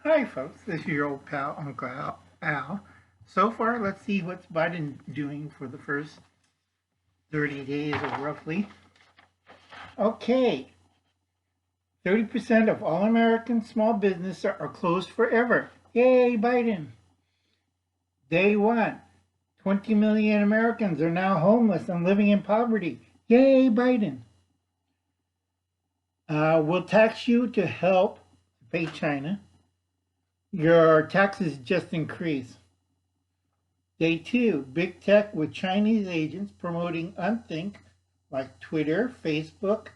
Hi folks, this is your old pal Uncle Al. So far, let's see what's Biden doing for the first 30 days or roughly. Okay, 30% of all American small businesses are closed forever. Yay, Biden. Day one, 20 million Americans are now homeless and living in poverty. Yay, Biden. We'll tax you to help pay China. Your taxes just increase. Day two, big tech with Chinese agents promoting unthink like Twitter, Facebook,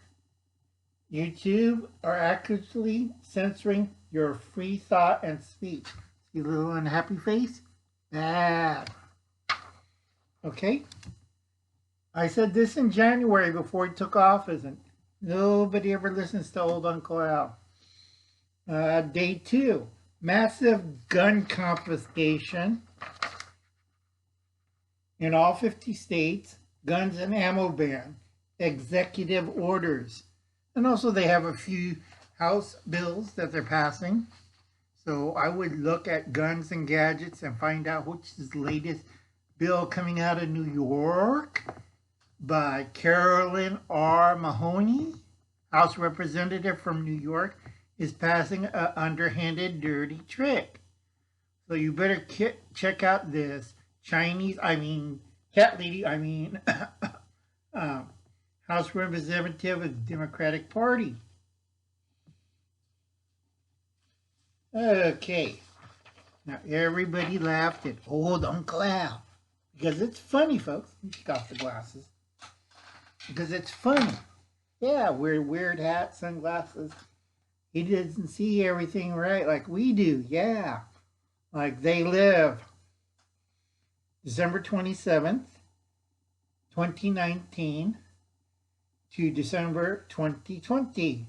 YouTube are actively censoring your free thought and speech. See a little unhappy face? Bad. Okay? I said this in January before he took office, and nobody ever listens to old Uncle Al. Day two, massive gun confiscation in all 50 states, guns and ammo ban, executive orders. And also they have a few House bills that they're passing. So I would look at guns and gadgets and find out which is the latest bill coming out of New York by Carolyn R. Mahoney, House Representative from New York, is passing an underhanded, dirty trick. So you better check out this cat lady, House Representative of the Democratic Party. Okay. Now everybody laughed at old Uncle Al. Because it's funny, folks. You take off the glasses. Because it's funny. Yeah, weird hat, sunglasses. He doesn't see everything right like we do. Yeah. Like they live December 27th, 2019 to December 2020.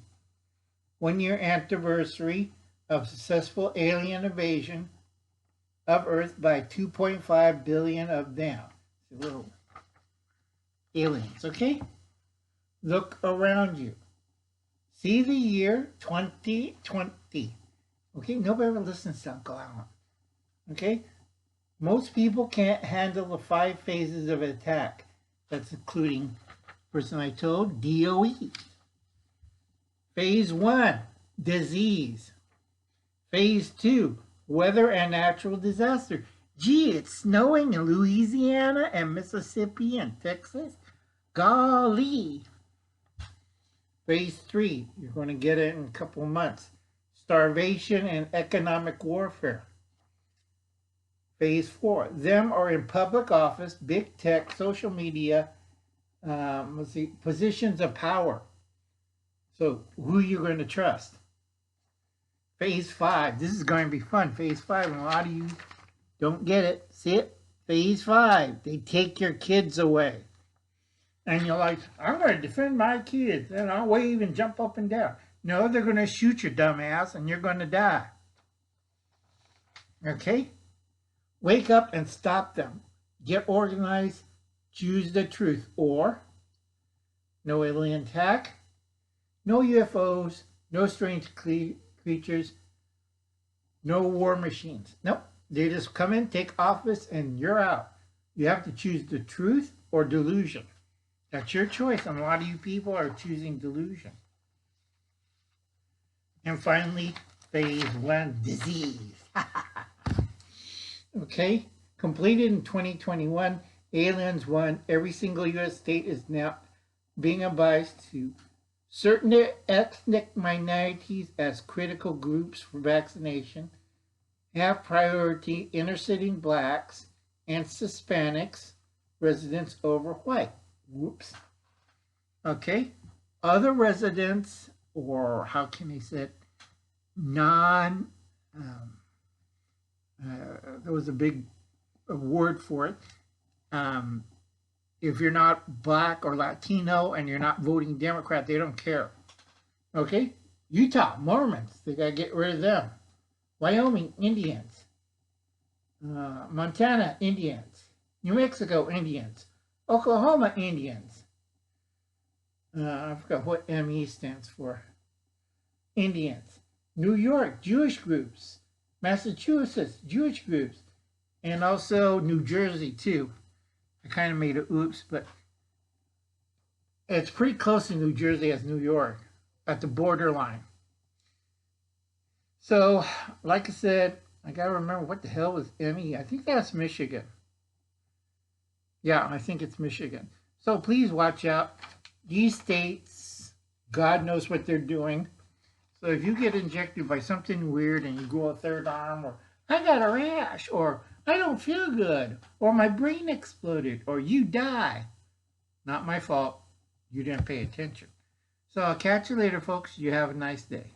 1 year anniversary of successful alien invasion of Earth by 2.5 billion of them. Little aliens, okay? Look around you. See the year 2020. Okay, nobody ever listens to Uncle Alan. Okay? Most people can't handle the 5 phases of attack. That's including person I told, DOE. Phase 1, disease. Phase 2, weather and natural disaster. Gee, it's snowing in Louisiana and Mississippi and Texas. Golly. Phase 3, you're going to get it in a couple of months. Starvation and economic warfare. Phase 4, them are in public office, big tech, social media, positions of power. So who are you going to trust? Phase 5, this is going to be fun. Phase 5, and a lot of you don't get it. See it? Phase 5, they take your kids away. And you're like, I'm going to defend my kids. And I'll wave and jump up and down. No, they're going to shoot your dumb ass and you're going to die. Okay? Wake up and stop them. Get organized. Choose the truth. Or, no alien attack, no UFOs, no strange creatures, no war machines. Nope. They just come in, take office, and you're out. You have to choose the truth or delusion. That's your choice, and a lot of you people are choosing delusion. And finally, phase 1, disease. Okay, completed in 2021, aliens won. Every single U.S. state is now being advised to certain ethnic minorities as critical groups for vaccination, have priority inner-city blacks and Hispanics residents over white. Whoops. Okay, other residents, or how can I say it, there was a big word for it. If you're not black or Latino and you're not voting Democrat, they don't care. Okay? Utah, Mormons, they got to get rid of them. Wyoming, Indians. Montana, Indians. New Mexico, Indians. Oklahoma, Indians. I forgot what ME stands for. Indians. New York, Jewish groups. Massachusetts, Jewish groups, and also New Jersey too. I kind of made a oops, but it's pretty close to New Jersey as New York, at the borderline. So, like I said, I gotta remember what the hell was ME. I think that's Michigan. Yeah, I think it's Michigan. So please watch out. These states, God knows what they're doing. So if you get injected by something weird and you grow a third arm, or I got a rash, or I don't feel good, or my brain exploded, or you die, not my fault. You didn't pay attention. So I'll catch you later, folks. You have a nice day.